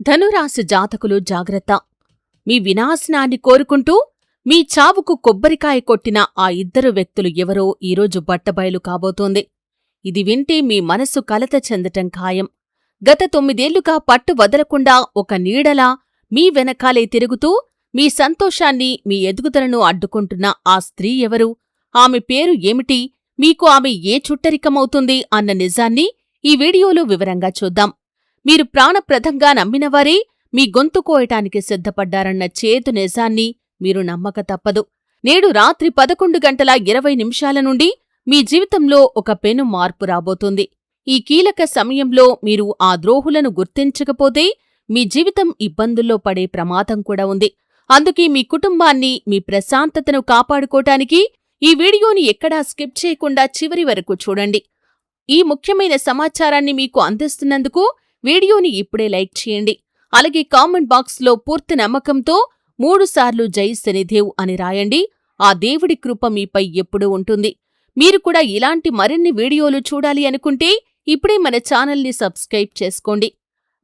ధనురాశి జాతకులు జాగ్రత్త. మీ వినాశనాన్ని కోరుకుంటూ మీ చావుకు కొబ్బరికాయ కొట్టిన ఆ ఇద్దరు వ్యక్తులు ఎవరో ఈరోజు బట్టబయలు కాబోతోంది. ఇది వింటే మీ మనసు కలత చెందటం ఖాయం. గత 9 ఏళ్లుగా పట్టు వదలకుండా ఒక నీడలా మీ వెనకాలే తిరుగుతూ మీ సంతోషాన్ని, మీ ఎదుగుదలను అడ్డుకుంటున్న ఆ స్త్రీ ఎవరు? ఆమె పేరు ఏమిటి? మీకు ఆమె ఏ చుట్టరికమవుతుంది అన్న నిజాన్ని ఈ వీడియోలో వివరంగా చూద్దాం. మీరు ప్రాణప్రదంగా నమ్మినవారే మీ గొంతు కోయటానికి సిద్ధపడ్డారన్న చేదు నిజాన్ని మీరు నమ్మక తప్పదు. నేడు రాత్రి 11:20 నుండి మీ జీవితంలో ఒక పెను మార్పు రాబోతుంది. ఈ కీలక సమయంలో మీరు ఆ ద్రోహులను గుర్తించకపోతే మీ జీవితం ఇబ్బందుల్లో పడే ప్రమాదం కూడా ఉంది. అందుకే మీ కుటుంబాన్ని, మీ ప్రశాంతతను కాపాడుకోటానికి ఈ వీడియోని ఎక్కడా స్కిప్ చేయకుండా చివరి వరకు చూడండి. ఈ ముఖ్యమైన సమాచారాన్ని మీకు అందిస్తున్నందుకు వీడియోని ఇప్పుడే లైక్ చేయండి. అలాగే కామెంట్ బాక్స్లో పూర్తి నమ్మకంతో 3 సార్లు జై శనిదేవ్ అని రాయండి. ఆ దేవుడి కృప మీపై ఎప్పుడూ ఉంటుంది. మీరు కూడా ఇలాంటి మరిన్ని వీడియోలు చూడాలి అనుకుంటే ఇప్పుడే మన ఛానల్ని సబ్స్క్రైబ్ చేసుకోండి.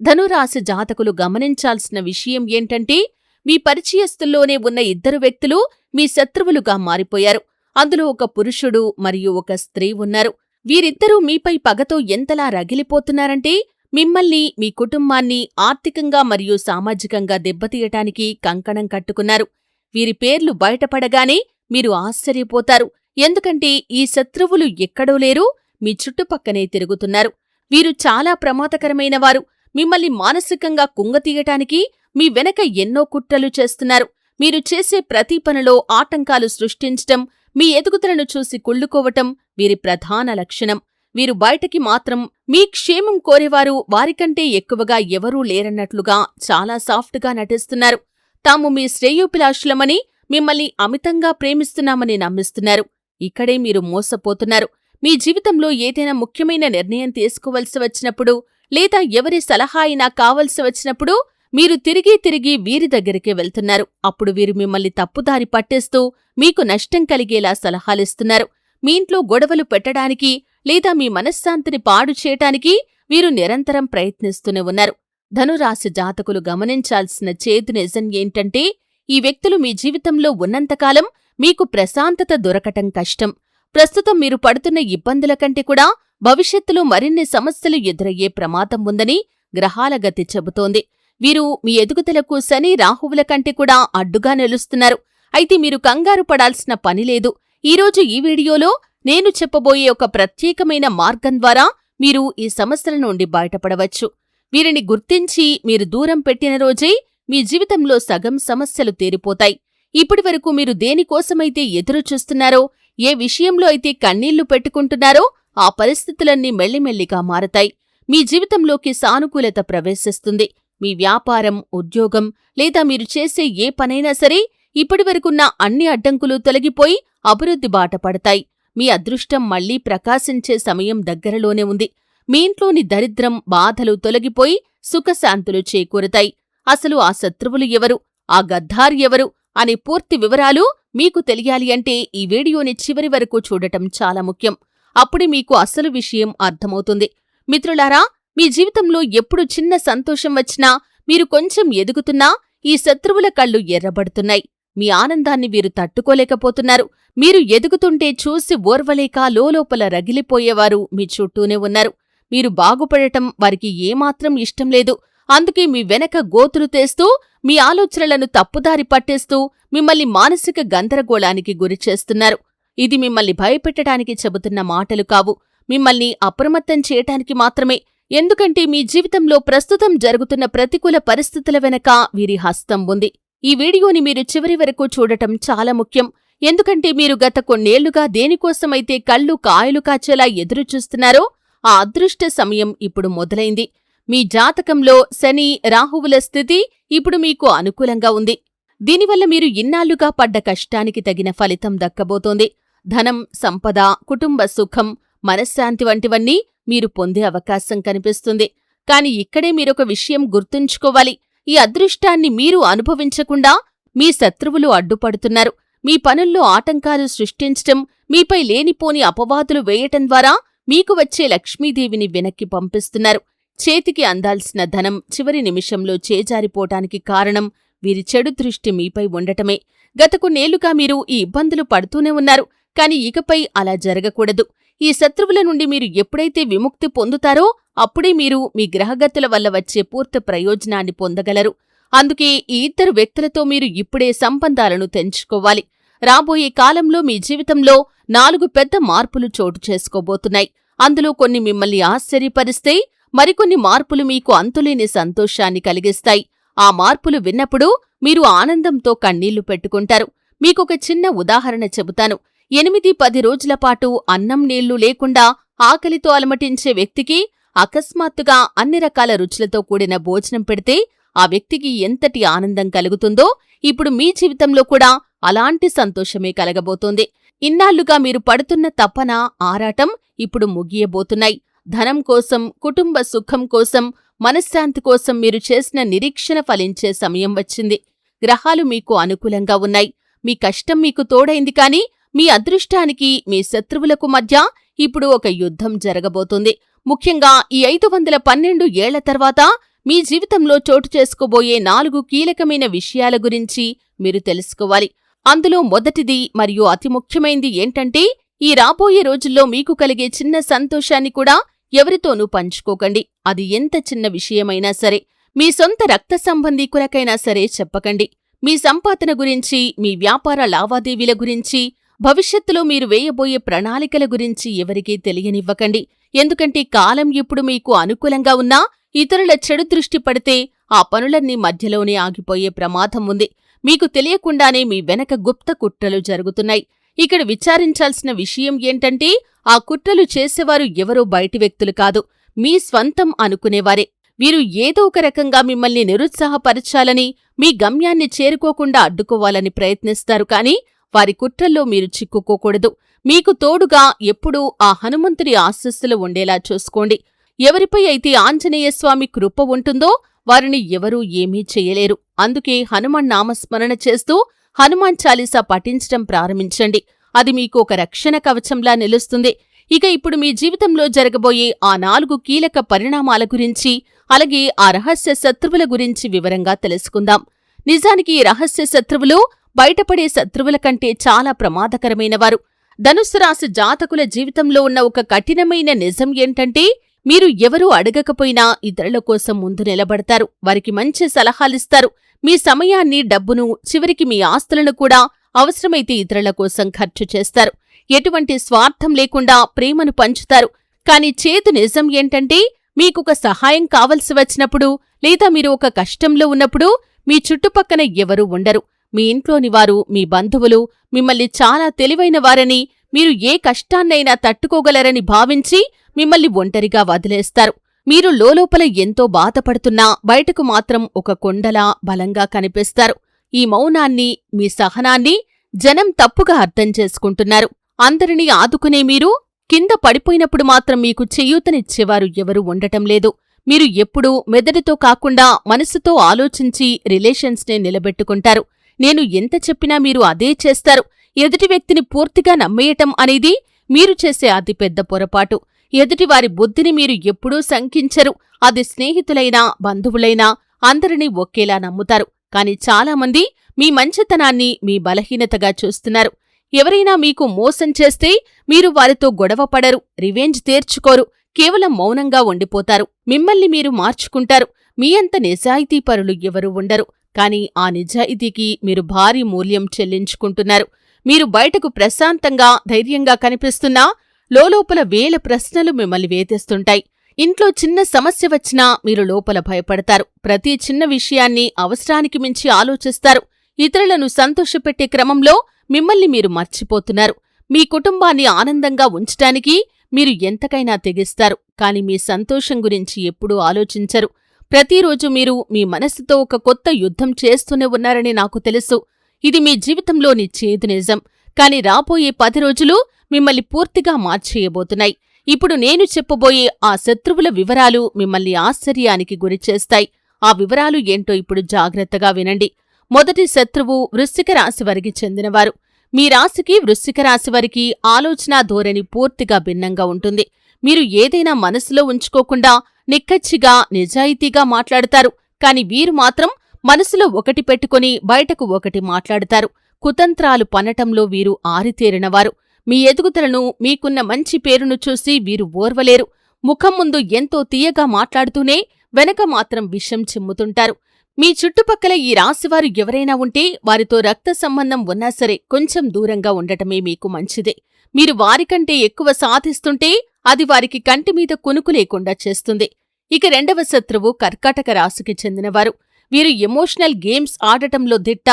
ధనురాశి జాతకులు గమనించాల్సిన విషయం ఏంటంటే, మీ పరిచయస్తుల్లోనే ఉన్న ఇద్దరు వ్యక్తులు మీ శత్రువులుగా మారిపోయారు. అందులో ఒక పురుషుడు మరియు ఒక స్త్రీ ఉన్నారు. వీరిద్దరూ మీపై పగతో ఎంతలా రగిలిపోతున్నారంటే, మిమ్మల్ని, మీ కుటుంబాన్ని ఆర్థికంగా మరియు సామాజికంగా దెబ్బతీయటానికి కంకణం కట్టుకున్నారు. వీరి పేర్లు బయటపడగానే మీరు ఆశ్చర్యపోతారు. ఎందుకంటే ఈ శత్రువులు ఎక్కడో లేరు, మీ చుట్టుపక్కనే తిరుగుతున్నారు. వీరు చాలా ప్రమాదకరమైనవారు. మిమ్మల్ని మానసికంగా కుంగతీయటానికి మీ వెనక ఎన్నో కుట్రలు చేస్తున్నారు. మీరు చేసే ప్రతి పనిలో ఆటంకాలు సృష్టించటం, మీ ఎదుగుదలను చూసి కుళ్ళుకోవటం వీరి ప్రధాన లక్షణం. వీరు బయటకి మాత్రం మీ క్షేమం కోరేవారు వారికంటే ఎక్కువగా ఎవరూ లేరన్నట్లుగా చాలా సాఫ్ట్గా నటిస్తున్నారు. తాము మీ శ్రేయోభిలాషులమని, మిమ్మల్ని అమితంగా ప్రేమిస్తున్నామని నమ్మిస్తున్నారు. ఇక్కడే మీరు మోసపోతున్నారు. మీ జీవితంలో ఏదైనా ముఖ్యమైన నిర్ణయం తీసుకోవలసి వచ్చినప్పుడు, లేదా ఎవరి సలహా అయినా కావలసి వచ్చినప్పుడు మీరు తిరిగి తిరిగి వీరి దగ్గరికే వెళ్తున్నారు. అప్పుడు వీరు మిమ్మల్ని తప్పుదారి పట్టేస్తూ మీకు నష్టం కలిగేలా సలహాలిస్తున్నారు. మీ ఇంట్లో గొడవలు పెట్టడానికి లేదా మీ మనశ్శాంతిని పాడు చేయటానికి వీరు నిరంతరం ప్రయత్నిస్తూనే ఉన్నారు. ధనురాశి జాతకులు గమనించాల్సిన చేదు నిజం ఏంటంటే, ఈ వ్యక్తులు మీ జీవితంలో ఉన్నంతకాలం మీకు ప్రశాంతత దొరకటం కష్టం. ప్రస్తుతం మీరు పడుతున్న ఇబ్బందుల కంటే కూడా భవిష్యత్తులో మరిన్ని సమస్యలు ఎదురయ్యే ప్రమాదం ఉందని గ్రహాల గతి చెబుతోంది. వీరు మీ ఎదుగుదలకు శని, రాహువుల కంటే కూడా అడ్డుగా నిలుస్తున్నారు. అయితే మీరు కంగారు పడాల్సిన పనిలేదు. ఈరోజు ఈ వీడియోలో నేను చెప్పబోయే ఒక ప్రత్యేకమైన మార్గం ద్వారా మీరు ఈ సమస్యల నుండి బయటపడవచ్చు. వీరిని గుర్తించి మీరు దూరం పెట్టిన రోజే మీ జీవితంలో సగం సమస్యలు తీరిపోతాయి. ఇప్పటివరకు మీరు దేనికోసమైతే ఎదురుచూస్తున్నారో, ఏ విషయంలో అయితే కన్నీళ్లు పెట్టుకుంటున్నారో ఆ పరిస్థితులన్నీ మెల్లిమెల్లిగా మారతాయి. మీ జీవితంలోకి సానుకూలత ప్రవేశిస్తుంది. మీ వ్యాపారం, ఉద్యోగం లేదా మీరు చేసే ఏ పనైనా సరే ఇప్పటివరకున్న అన్ని అడ్డంకులు తొలగిపోయి అభివృద్ధి బాట పడతాయి. మీ అదృష్టం మళ్లీ ప్రకాశించే సమయం దగ్గరలోనే ఉంది. మీ ఇంట్లోని దరిద్రం, బాధలు తొలగిపోయి సుఖశాంతులు చేకూరతాయి. అసలు ఆ శత్రువులు ఎవరు, ఆ గద్దార్ ఎవరు అనే పూర్తి వివరాలు మీకు తెలియాలి అంటే ఈ వీడియోని చివరి వరకు చూడటం చాలా ముఖ్యం. అప్పుడే మీకు అసలు విషయం అర్థమవుతుంది. మిత్రులారా, మీ జీవితంలో ఎప్పుడు చిన్న సంతోషం వచ్చినా, మీరు కొంచెం ఎదుగుతున్నా ఈ శత్రువుల కళ్ళు ఎర్రబడుతున్నాయి. మీ ఆనందాన్ని వీరు తట్టుకోలేకపోతున్నారు. మీరు ఎదుగుతుంటే చూసి ఓర్వలేక లోలోపల రగిలిపోయేవారు మీ చుట్టూనే ఉన్నారు. మీరు బాగుపడటం వారికి ఏమాత్రం ఇష్టం లేదు. అందుకే మీ వెనక గోతులు తీస్తూ, మీ ఆలోచనలను తప్పుదారి పట్టేస్తూ మిమ్మల్ని మానసిక గందరగోళానికి గురిచేస్తున్నారు. ఇది మిమ్మల్ని భయపెట్టడానికి చెబుతున్న మాటలు కావు, మిమ్మల్ని అప్రమత్తం చేయటానికి మాత్రమే. ఎందుకంటే మీ జీవితంలో ప్రస్తుతం జరుగుతున్న ప్రతికూల పరిస్థితుల వెనక వీరి హస్తం ఉంది. ఈ వీడియోని మీరు చివరి వరకు చూడటం చాలా ముఖ్యం. ఎందుకంటే మీరు గత కొన్నేళ్లుగా దేనికోసమైతే కళ్ళు కాయలు కాచేలా ఎదురుచూస్తున్నారో ఆ అదృష్ట సమయం ఇప్పుడు మొదలైంది. మీ జాతకంలో శని, రాహువుల స్థితి ఇప్పుడు మీకు అనుకూలంగా ఉంది. దీనివల్ల మీరు ఇన్నాళ్లుగా పడ్డ కష్టానికి తగిన ఫలితం దక్కబోతోంది. ధనం, సంపద, కుటుంబ సుఖం, మనశ్శాంతి వంటివన్నీ మీరు పొందే అవకాశం కనిపిస్తుంది. కాని ఇక్కడే మీరొక విషయం గుర్తుంచుకోవాలి. ఈ అదృష్టాన్ని మీరు అనుభవించకుండా మీ శత్రువులు అడ్డుపడుతున్నారు. మీ పనుల్లో ఆటంకాలు సృష్టించటం, మీపై లేనిపోని అపవాదులు వేయటం ద్వారా మీకు వచ్చే లక్ష్మీదేవిని వెనక్కి పంపిస్తున్నారు. చేతికి అందాల్సిన ధనం చివరి నిమిషంలో చేజారిపోవటానికి కారణం వీరి చెడు దృష్టి మీపై ఉండటమే. గత కొన్నేళ్లుగా మీరు ఈ ఇబ్బందులు పడుతూనే ఉన్నారు. కాని ఇకపై అలా జరగకూడదు. ఈ శత్రువుల నుండి మీరు ఎప్పుడైతే విముక్తి పొందుతారో అప్పుడే మీరు మీ గ్రహగతుల వల్ల వచ్చే పూర్తి ప్రయోజనాన్ని పొందగలరు. అందుకే ఈ ఇద్దరు వ్యక్తులతో మీరు ఇప్పుడే సంబంధాలను తెంచుకోవాలి. రాబోయే కాలంలో మీ జీవితంలో 4 పెద్ద మార్పులు చోటు చేసుకోబోతున్నాయి. అందులో కొన్ని మిమ్మల్ని ఆశ్చర్యపరిస్తే, మరికొన్ని మార్పులు మీకు అంతులేని సంతోషాన్ని కలిగిస్తాయి. ఆ మార్పులు విన్నప్పుడు మీరు ఆనందంతో కన్నీళ్లు పెట్టుకుంటారు. మీకొక చిన్న ఉదాహరణ చెబుతాను. 8-10 రోజుల పాటు అన్నం నీళ్లు లేకుండా ఆకలితో అలమటించే వ్యక్తికి అకస్మాత్తుగా అన్ని రకాల రుచులతో కూడిన భోజనం పెడితే ఆ వ్యక్తికి ఎంతటి ఆనందం కలుగుతుందో ఇప్పుడు మీ జీవితంలో కూడా అలాంటి సంతోషమే కలగబోతోంది. ఇన్నాళ్లుగా మీరు పడుతున్న తపన, ఆరాటం ఇప్పుడు ముగియబోతున్నాయి. ధనం కోసం, కుటుంబ సుఖం కోసం, మనశ్శాంతి కోసం మీరు చేసిన నిరీక్షణ ఫలించే సమయం వచ్చింది. గ్రహాలు మీకు అనుకూలంగా ఉన్నాయి. మీ కష్టం మీకు తోడైంది. కాని మీ అదృష్టానికి మీ శత్రువులకు మధ్య ఇప్పుడు ఒక యుద్ధం జరగబోతుంది. ముఖ్యంగా ఈ 512 ఏళ్ల తర్వాత మీ జీవితంలో చోటు చేసుకోబోయే 4 కీలకమైన విషయాల గురించి మీరు తెలుసుకోవాలి. అందులో మొదటిది మరియు అతి ముఖ్యమైంది ఏంటంటే, ఈ రాబోయే రోజుల్లో మీకు కలిగే చిన్న సంతోషాన్ని కూడా ఎవరితోనూ పంచుకోకండి. అది ఎంత చిన్న విషయమైనా సరే. మీ సొంత రక్త సంబంధీకులకైనా సరే చెప్పకండి. మీ సంపాదన గురించి, మీ వ్యాపార లావాదేవీల గురించి, భవిష్యత్తులో మీరు వేయబోయే ప్రణాళికల గురించి ఎవరికీ తెలియనివ్వకండి. ఎందుకంటే కాలం ఇప్పుడు మీకు అనుకూలంగా ఉన్నా ఇతరుల చెడు దృష్టి పడితే ఆ పనులన్నీ మధ్యలోనే ఆగిపోయే ప్రమాదం ఉంది. మీకు తెలియకుండానే మీ వెనక గుప్త కుట్రలు జరుగుతున్నాయి. ఇక్కడ విచారించాల్సిన విషయం ఏంటంటే, ఆ కుట్రలు చేసేవారు ఎవరో బయటి వ్యక్తులు కాదు, మీ స్వంతం అనుకునేవారే. వీరు ఏదో ఒక రకంగా మిమ్మల్ని నిరుత్సాహపరచాలని, మీ గమ్యాన్ని చేరుకోకుండా అడ్డుకోవాలని ప్రయత్నిస్తారు. కాని వారి కుట్రల్లో మీరు చిక్కుకోకూడదు. మీకు తోడుగా ఎప్పుడూ ఆ హనుమంతుడి ఆశీస్సులు ఉండేలా చూసుకోండి. ఎవరిపై అయితే ఆంజనేయస్వామి కృప ఉంటుందో వారిని ఎవరూ ఏమీ చెయ్యలేరు. అందుకే హనుమాన్ నామస్మరణ చేస్తూ హనుమాన్ చాలీసా పఠించటం ప్రారంభించండి. అది మీకు ఒక రక్షణ కవచంలా నిలుస్తుంది. ఇక ఇప్పుడు మీ జీవితంలో జరగబోయే ఆ 4 కీలక పరిణామాల గురించి, అలాగే ఆ రహస్య శత్రువుల గురించి వివరంగా తెలుసుకుందాం. నిజానికి ఈ రహస్య శత్రువులు బయటపడే శత్రువుల కంటే చాలా ప్రమాదకరమైనవారు. ధనుస్సు రాశి జాతకుల జీవితంలో ఉన్న ఒక కఠినమైన నిజం ఏంటంటే, మీరు ఎవరూ అడగకపోయినా ఇతరుల కోసం ముందు నిలబడతారు. వారికి మంచి సలహాలిస్తారు. మీ సమయాన్ని, డబ్బును, చివరికి మీ ఆస్తులను కూడా అవసరమైతే ఇతరుల కోసం ఖర్చు చేస్తారు. ఎటువంటి స్వార్థం లేకుండా ప్రేమను పంచుతారు. కాని చేదు నిజం ఏంటంటే, మీకొక సహాయం కావలసి వచ్చినప్పుడు, లేదా మీరు ఒక కష్టంలో ఉన్నప్పుడు మీ చుట్టుపక్కన ఎవరూ ఉండరు. మీ ఇంట్లోని వారు, మీ బంధువులు మిమ్మల్ని చాలా తెలివైన వారని, మీరు ఏ కష్టాన్నైనా తట్టుకోగలరని భావించి మిమ్మల్ని ఒంటరిగా వదిలేస్తారు. మీరు లోలోపల ఎంతో బాధపడుతున్నా బయటకు మాత్రం ఒక కొండలా బలంగా కనిపిస్తారు. ఈ మౌనాన్ని, మీ సహనాన్ని జనం తప్పుగా అర్థం చేసుకుంటున్నారు. అందరినీ ఆదుకునే మీరు కింద పడిపోయినప్పుడు మాత్రం మీకు చేయూతనిచ్చేవారు ఎవరూ ఉండటం లేదు. మీరు ఎప్పుడూ మెదడుతో కాకుండా మనసుతో ఆలోచించి రిలేషన్స్నే నిలబెట్టుకుంటారు. నేను ఎంత చెప్పినా మీరు అదే చేస్తారు. ఎదుటి వ్యక్తిని పూర్తిగా నమ్మేయటం అనేది మీరు చేసే అతిపెద్ద పొరపాటు. ఎదుటివారి బుద్ధిని మీరు ఎప్పుడూ శంకించరు. అది స్నేహితులైనా, బంధువులైనా అందరినీ ఒకేలా నమ్ముతారు. కాని చాలామంది మీ మంచితనాన్ని మీ బలహీనతగా చూస్తున్నారు. ఎవరైనా మీకు మోసం చేస్తే మీరు వారితో గొడవ పడరు, రివెంజ్ తీర్చుకోరు, కేవలం మౌనంగా ఉండిపోతారు. మిమ్మల్ని మీరు మార్చుకుంటారు. మీ అంత నిజాయితీపరులు ఎవరూ ఉండరు. కాని ఆ నిజాయితీకి మీరు భారీ మూల్యం చెల్లించుకుంటున్నారు. మీరు బయటకు ప్రశాంతంగా, ధైర్యంగా కనిపిస్తున్నా లోలోపల వేల ప్రశ్నలు మిమ్మల్ని వేధిస్తుంటాయి. ఇంట్లో చిన్న సమస్య వచ్చినా మీరు లోపల భయపడతారు. ప్రతి చిన్న విషయాన్ని అవసరానికి మించి ఆలోచిస్తారు. ఇతరులను సంతోషపెట్టే క్రమంలో మిమ్మల్ని మీరు మర్చిపోతున్నారు. మీ కుటుంబాన్ని ఆనందంగా ఉంచటానికి మీరు ఎంతకైనా తెగిస్తారు. కాని మీ సంతోషం గురించి ఎప్పుడూ ఆలోచించరు. ప్రతిరోజు మీరు మీ మనస్సుతో ఒక కొత్త యుద్ధం చేస్తూనే ఉన్నారని నాకు తెలుసు. ఇది మీ జీవితంలోని చేదు నిజం. కాని రాబోయే 10 రోజులు మిమ్మల్ని పూర్తిగా మార్చేయబోతున్నాయి. ఇప్పుడు నేను చెప్పబోయే ఆ శత్రువుల వివరాలు మిమ్మల్ని ఆశ్చర్యానికి గురిచేస్తాయి. ఆ వివరాలు ఏంటో ఇప్పుడు జాగ్రత్తగా వినండి. మొదటి శత్రువు వృశ్చిక రాశి వారికి చెందినవారు. మీ రాశికి వృశ్చిక రాశి వారికి ఆలోచనా ధోరణి పూర్తిగా భిన్నంగా ఉంటుంది. మీరు ఏదైనా మనసులో ఉంచుకోకుండా నిక్కచ్చిగా నిజాయితీగా మాట్లాడతారు. కాని వీరు మాత్రం మనసులో ఒకటి పెట్టుకుని బయటకు ఒకటి మాట్లాడతారు. కుతంత్రాలు పన్నటంలో వీరు ఆరితేరినవారు. మీ ఎదుగుదలను, మీకున్న మంచి పేరును చూసి వీరు ఓర్వలేరు. ముఖం ముందు ఎంతో తీయగా మాట్లాడుతూనే వెనక మాత్రం విషం చిమ్ముతుంటారు. మీ చుట్టుపక్కల ఈ రాశివారు ఎవరైనా ఉంటే వారితో రక్త సంబంధం ఉన్నా సరే కొంచెం దూరంగా ఉండటమే మీకు మంచిదే. మీరు వారికంటే ఎక్కువ సాధిస్తుంటే అది వారికి కంటిమీద కునుకు లేకుండా చేస్తుంది. ఇక రెండవ శత్రువు కర్కాటక రాశికి చెందినవారు. వీరు ఎమోషనల్ గేమ్స్ ఆడటంలో దిట్ట.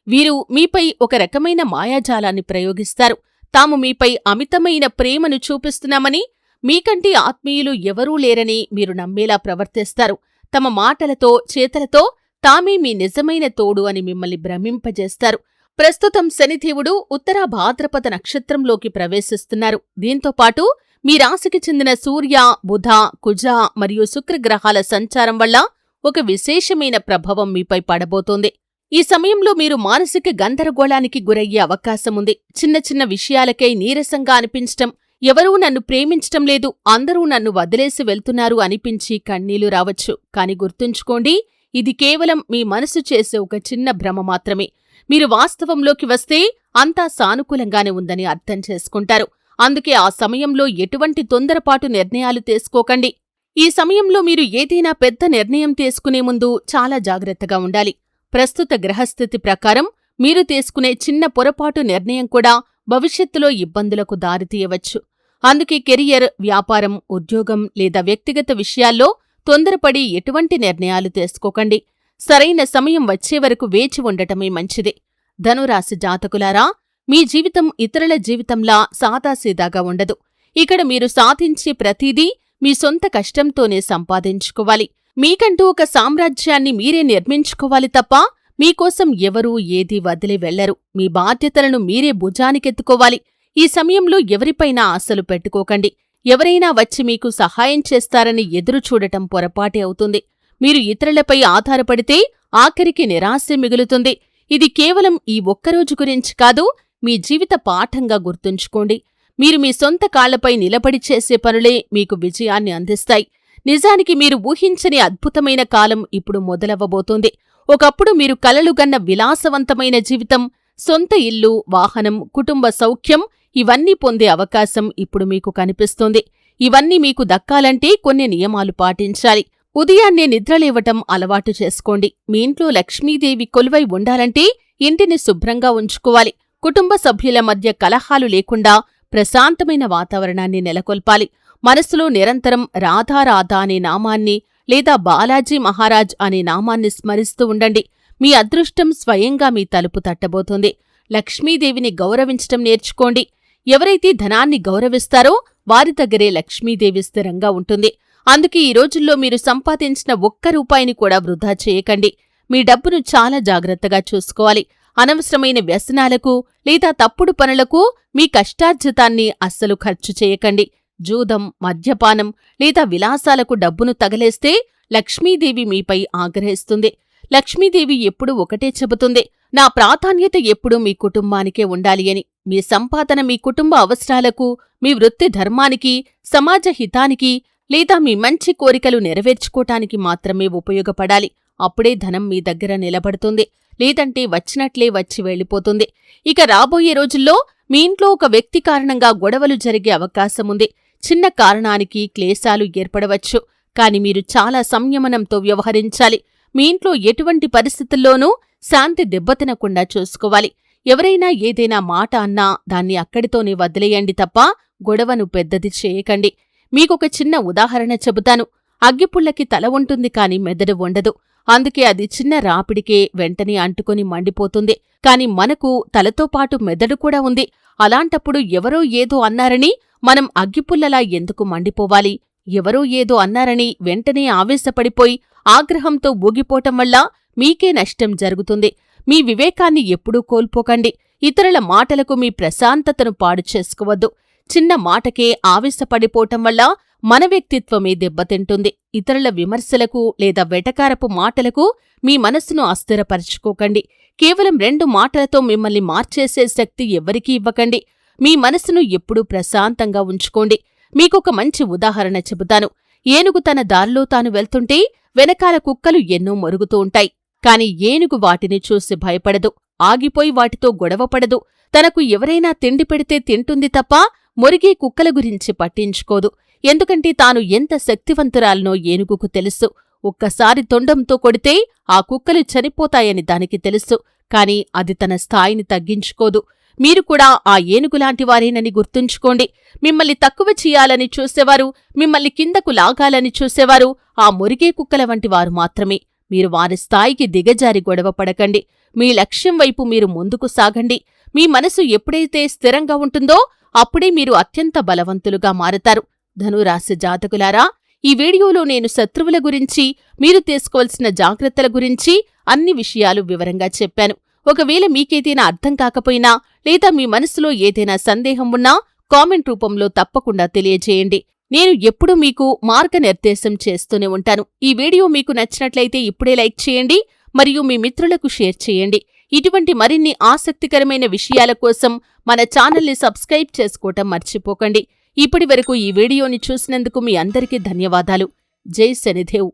వీరు మీపై ఒక రకమైన మాయాజాలాన్ని ప్రయోగిస్తారు. తాము మీపై అమితమైన ప్రేమను చూపిస్తున్నామని, మీకంటే ఆత్మీయులు ఎవరూ లేరని మీరు నమ్మేలా ప్రవర్తిస్తారు. తమ మాటలతో, చేతలతో తామే మీ నిజమైన తోడు అని మిమ్మల్ని భ్రమింపజేస్తారు. ప్రస్తుతం శనిదేవుడు ఉత్తర భాద్రపద నక్షత్రంలోకి ప్రవేశిస్తున్నారు. దీంతోపాటు మీ రాశికి చెందిన సూర్య, బుధ, కుజ మరియు శుక్రగ్రహాల సంచారం వల్ల ఒక విశేషమైన ప్రభావం మీపై పడబోతోంది. ఈ సమయంలో మీరు మానసిక గందరగోళానికి గురయ్యే అవకాశముంది. చిన్న చిన్న విషయాలకై నీరసంగా అనిపించటం, ఎవరూ నన్ను ప్రేమించటం లేదు, అందరూ నన్ను వదిలేసి వెళ్తున్నారు అనిపించి కన్నీళ్లు రావచ్చు. కాని గుర్తుంచుకోండి, ఇది కేవలం మీ మనసు చేసే ఒక చిన్న భ్రమ మాత్రమే. మీరు వాస్తవంలోకి వస్తే అంతా సానుకూలంగానే ఉందని అర్థం చేసుకుంటారు. అందుకే ఆ సమయంలో ఎటువంటి తొందరపాటు నిర్ణయాలు తీసుకోకండి. ఈ సమయంలో మీరు ఏదైనా పెద్ద నిర్ణయం తీసుకునే ముందు చాలా జాగ్రత్తగా ఉండాలి. ప్రస్తుత గ్రహస్థితి ప్రకారం మీరు తీసుకునే చిన్న పొరపాటు నిర్ణయం కూడా భవిష్యత్తులో ఇబ్బందులకు దారితీయవచ్చు. అందుకే కెరియర్, వ్యాపారం, ఉద్యోగం లేదా వ్యక్తిగత విషయాల్లో తొందరపడి ఎటువంటి నిర్ణయాలు తీసుకోకండి. సరైన సమయం వచ్చే వరకు వేచి ఉండటమే మంచిది. ధనురాశి జాతకులారా, మీ జీవితం ఇతరుల జీవితంలా సాదాసీదాగా ఉండదు. ఇక్కడ మీరు సాధించే ప్రతిదీ మీ సొంత కష్టంతోనే సంపాదించుకోవాలి. మీకంటూ ఒక సామ్రాజ్యాన్ని మీరే నిర్మించుకోవాలి తప్ప మీకోసం ఎవరూ ఏదీ వదిలి వెళ్లరు. మీ బాధ్యతలను మీరే భుజానికెత్తుకోవాలి. ఈ సమయంలో ఎవరిపైనా ఆశలు పెట్టుకోకండి. ఎవరైనా వచ్చి మీకు సహాయం చేస్తారని ఎదురుచూడటం పొరపాటే అవుతుంది. మీరు ఇతరులపై ఆధారపడితే ఆఖరికి నిరాశే మిగులుతుంది. ఇది కేవలం ఈ ఒక్కరోజు గురించి కాదు, మీ జీవిత పాఠంగా గుర్తుంచుకోండి. మీరు మీ సొంత కాళ్లపై నిలబడి చేసే పనులే మీకు విజయాన్ని అందిస్తాయి. నిజానికి మీరు ఊహించని అద్భుతమైన కాలం ఇప్పుడు మొదలవ్వబోతోంది. ఒకప్పుడు మీరు కలలుగన్న విలాసవంతమైన జీవితం, సొంత ఇల్లు, వాహనం, కుటుంబ సౌఖ్యం ఇవన్నీ పొందే అవకాశం ఇప్పుడు మీకు కనిపిస్తోంది. ఇవన్నీ మీకు దక్కాలంటే కొన్ని నియమాలు పాటించాలి. ఉదయాన్నే నిద్రలేవటం అలవాటు చేసుకోండి. మీ ఇంట్లో లక్ష్మీదేవి కొలువై ఉండాలంటే ఇంటిని శుభ్రంగా ఉంచుకోవాలి. కుటుంబ సభ్యుల మధ్య కలహాలు లేకుండా ప్రశాంతమైన వాతావరణాన్ని నెలకొల్పాలి. మనసులో నిరంతరం రాధారాధా అనే నామాన్ని లేదా బాలాజీ మహారాజ్ అనే నామాన్ని స్మరిస్తూ ఉండండి. మీ అదృష్టం స్వయంగా మీ తలుపు తట్టబోతోంది. లక్ష్మీదేవిని గౌరవించటం నేర్చుకోండి. ఎవరైతే ధనాన్ని గౌరవిస్తారో వారి దగ్గరే లక్ష్మీదేవి స్థిరంగా ఉంటుంది. అందుకే ఈ రోజుల్లో మీరు సంపాదించిన ఒక్క రూపాయిని కూడా వృధా చేయకండి. మీ డబ్బును చాలా జాగ్రత్తగా చూసుకోవాలి. అనవసరమైన వ్యసనాలకు లేదా తప్పుడు పనులకు మీ కష్టార్జితాన్ని అస్సలు ఖర్చు చేయకండి. జూదం, మద్యపానం లేదా విలాసాలకు డబ్బును తగలేస్తే లక్ష్మీదేవి మీపై ఆగ్రహిస్తుంది. లక్ష్మీదేవి ఎప్పుడూ ఒకటే చెబుతుంది, నా ప్రాధాన్యత ఎప్పుడూ మీ కుటుంబానికే ఉండాలి అని. మీ సంపాదన మీ కుటుంబ అవసరాలకు, మీ వృత్తి ధర్మానికి, సమాజ హితానికి లేదా మీ మంచి కోరికలు నెరవేర్చుకోటానికి మాత్రమే ఉపయోగపడాలి. అప్పుడే ధనం మీ దగ్గర నిలబడుతుంది. లేదంటే వచ్చినట్లే వచ్చి వెళ్ళిపోతుంది. ఇక రాబోయే రోజుల్లో మీ ఇంట్లో ఒక వ్యక్తి కారణంగా గొడవలు జరిగే అవకాశముంది. చిన్న కారణానికి క్లేశాలు ఏర్పడవచ్చు. కాని మీరు చాలా సంయమనంతో వ్యవహరించాలి. మీ ఇంట్లో ఎటువంటి పరిస్థితుల్లోనూ శాంతి దెబ్బతినకుండా చూసుకోవాలి. ఎవరైనా ఏదైనా మాట అన్నా దాన్ని అక్కడితోనే వదిలేయండి తప్ప గొడవను పెద్దది చేయకండి. మీకొక చిన్న ఉదాహరణ చెబుతాను. అగ్గిపుల్లకి తల ఉంటుంది కాని మెదడు ఉండదు. అందుకే అది చిన్న రాపిడికే వెంటనే అంటుకొని మండిపోతుంది. కాని మనకు తలతో పాటు మెదడు కూడా ఉంది. అలాంటప్పుడు ఎవరో ఏదో అన్నారని మనం అగ్గిపుల్లలా ఎందుకు మండిపోవాలి? ఎవరో ఏదో అన్నారని వెంటనే ఆవేశపడిపోయి ఆగ్రహంతో ఊగిపోవటం వల్ల మీకే నష్టం జరుగుతుంది. మీ వివేకాన్ని ఎప్పుడూ కోల్పోకండి. ఇతరుల మాటలకు మీ ప్రశాంతతను పాడు చేసుకోవద్దు. చిన్న మాటకే ఆవేశపడిపోవటం వల్ల మన వ్యక్తిత్వమే దెబ్బతింటుంది. ఇతరుల విమర్శలకు లేదా వెటకారపు మాటలకు మీ మనస్సును అస్థిరపరచుకోకండి. కేవలం 2 మాటలతో మిమ్మల్ని మార్చేసే శక్తి ఎవ్వరికీ ఇవ్వకండి. మీ మనసును ఎప్పుడూ ప్రశాంతంగా ఉంచుకోండి. మీకొక మంచి ఉదాహరణ చెబుతాను. ఏనుగు తన దారిలో తాను వెళ్తుంటే వెనకాల కుక్కలు ఎన్నో మొరుగుతూ ఉంటాయి. కాని ఏనుగు వాటిని చూసి భయపడదు, ఆగిపోయి వాటితో గొడవపడదు. తనకు ఎవరైనా తిండి పెడితే తింటుంది తప్ప మొరిగే కుక్కల గురించి పట్టించుకోదు. ఎందుకంటే తాను ఎంత శక్తివంతురాలనో ఏనుగుకు తెలుసు. ఒక్కసారి తొండంతో కొడితే ఆ కుక్కలు చనిపోతాయని దానికి తెలుసు. కాని అది తన స్థాయిని తగ్గించుకోదు. మీరు కూడా ఆ ఏనుగులాంటివారేనని గుర్తుంచుకోండి. మిమ్మల్ని తక్కువ చెయ్యాలని చూసేవారు, మిమ్మల్ని కిందకు లాగాలని చూసేవారు ఆ మొరిగే కుక్కల వంటివారు మాత్రమే. మీరు వారి స్థాయికి దిగజారి గొడవపడకండి. మీ లక్ష్యం వైపు మీరు ముందుకు సాగండి. మీ మనసు ఎప్పుడైతే స్థిరంగా ఉంటుందో అప్పుడే మీరు అత్యంత బలవంతులుగా మారతారు. ధనురాశి జాతకులారా, ఈ వీడియోలో నేను శత్రువుల గురించి, మీరు తీసుకోవాల్సిన జాగ్రత్తల గురించి అన్ని విషయాలు వివరంగా చెప్పాను. ఒకవేళ మీకేదైనా అర్థం కాకపోయినా లేదా మీ మనసులో ఏదైనా సందేహం ఉన్నా కామెంట్ రూపంలో తప్పకుండా తెలియజేయండి. నేను ఎప్పుడూ మీకు మార్గనిర్దేశం చేస్తూనే ఉంటాను. ఈ వీడియో మీకు నచ్చినట్లయితే ఇప్పుడే లైక్ చేయండి మరియు మీ మిత్రులకు షేర్ చేయండి. ఇటువంటి మరిన్ని ఆసక్తికరమైన విషయాల కోసం మన ఛానల్ని సబ్స్క్రైబ్ చేసుకోవటం మర్చిపోకండి. ఇప్పటివరకు ఈ వీడియోని చూసినందుకు మీ అందరికీ ధన్యవాదాలు. జై శనిదేవ్.